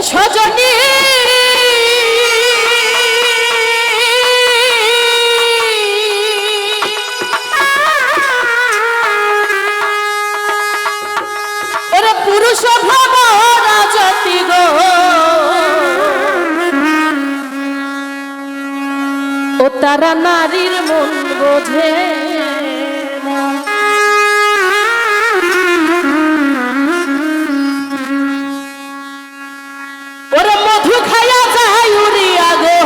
সজনী ওরে পুরুষ ভাব রাজতি গো ও তারা নারীর মন বোঝে না। ওরে মধু খায়া যায় উড়িয়া গো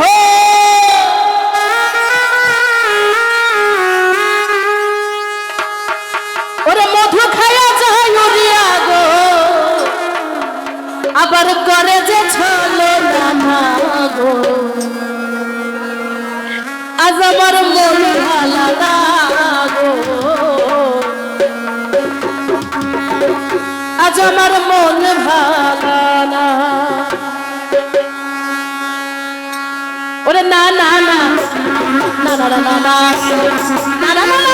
ওরে মধু খায়া যায় উড়িয়া গো আবার করে যে ছলো না গো আজ আমার মন ভালো না গো আজ আমার মন ভালো না। ওরে না না না না না না না না না না না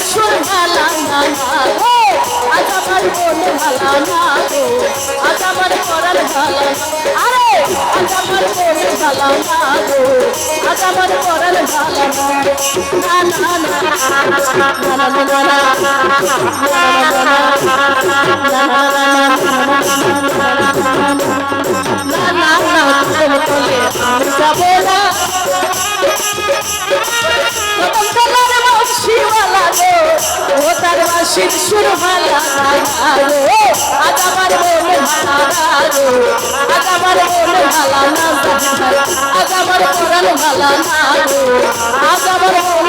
সুর ভালা না গো আজ আমার মন ভালা না গো আজ আমার পরাণ ভালা আরে আজ আমার মন ভালা না গো আজ আমার পরাণ ভালা না না না সুর ভালা গো আজ আমার মন ভালা গো আজ আমার মন ভালা না আজ আমার পরাণ ভালা না গো আজ আমার মন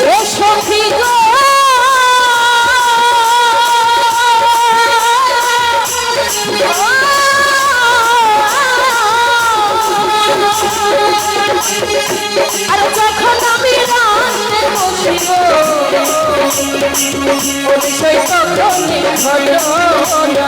ও সখী গো আর যখন আমি রাতে বসি গো বিষয় তখনই ঘটনা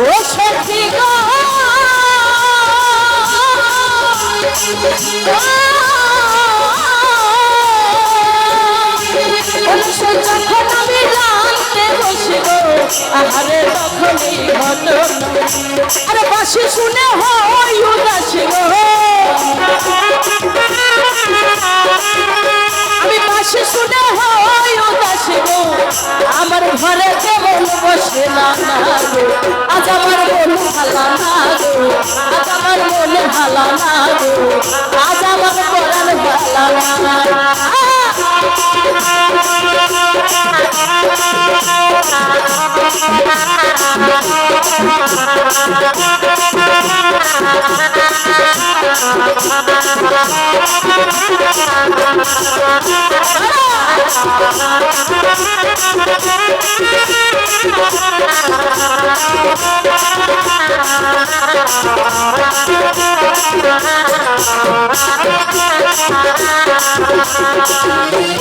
ও সখী গো যখন আমি রাতে বসি গো আহারে তখনই ঘটনা আরে বাসি শুনে হয় উদাসী গো আমি বাসি শুনে হয় উদাসী গো আমার ঘরে কেমন বসে না গো আজ আমার মন ভালো না গো আজ আমার মন ভালো না গো আজ আমার পরাণ ভালো না।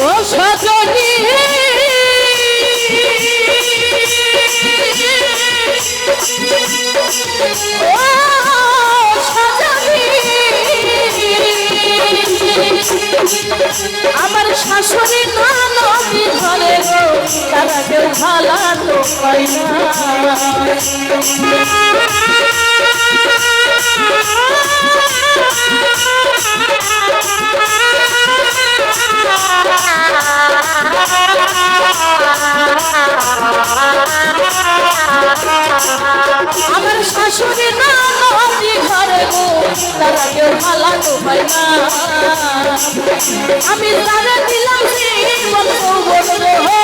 ও সজনী আমার শাশুড়ি না নদী ধরে গো তারা কেউ ভালো তো পাই না শাশুড়ি না নদী ঘরে গো তারা কেউ ভালো হয় না আমি তারা দিলাম জীবন যৌবন গো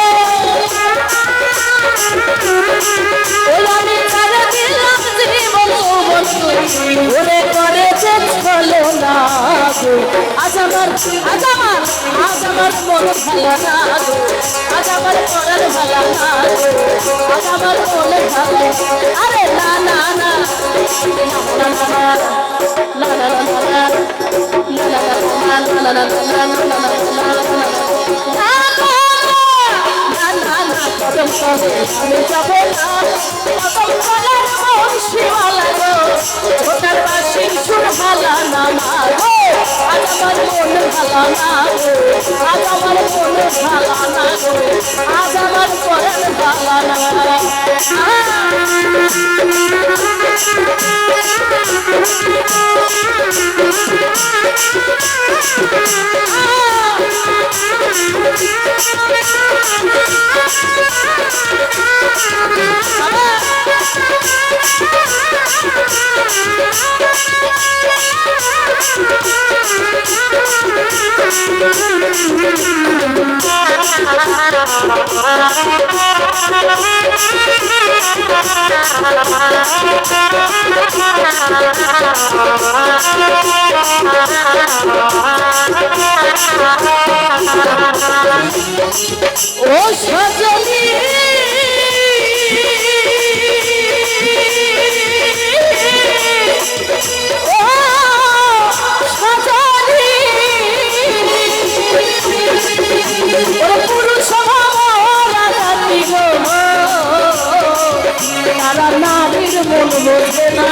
আমি তারা দিলাম জীবন যৌবন ওরে করেছে চলো না গো আজ আমার মন ভালো না গো আজ আমার পড়ার ভালো না গো আজ আমার মন ভালো আরে না না না আমি যাবো না কদম কলার বংশীওয়ালা গো ওটার বাসির সুর ভালা না গো আজ আমার মন ভালা না গো আজ আমার মন ভালা না গো আজ আমার পরাণ ভালা না ও সজনী নারীর মন বোঝে না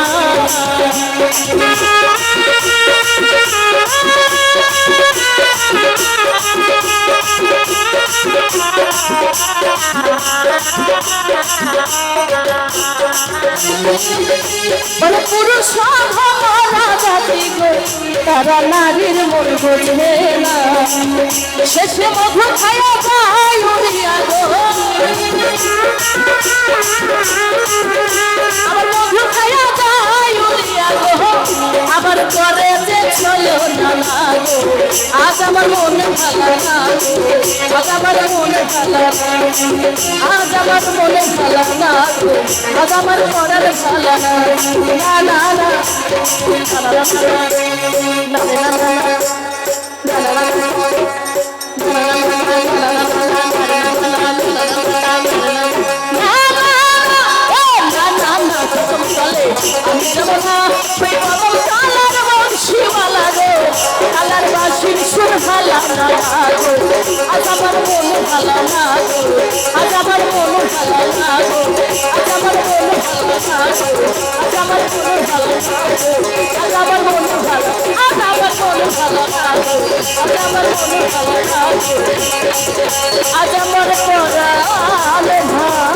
পুরুষ জাতি গো তারা নারীর মন বোঝে না শেষে মধু খায়া যায় উড়িয়া গো আমার মধু খায়া যায় উড়িয়া গো আবার করে যে চলো না গো আজ আমার মনে ভালো না আজ আমার মনে ভালো আজ আমার মনে ভালো না আজ আমার পড়ার ভালো না না না আমি যাব না কালার বংশীওয়ালা গো কালার বাসির সুর ভালা না গো আজ আমার মন ভালো না গো আজ আমার মন ভালো না গো আজ আমার মন ভালো না গো আজ আমার মন ভালো না গো আজ আমার মন ভালো আজ আমার মন ভালো না গো আজ আমার মন ভালো না গো আজ আমার পরাণ ভালো না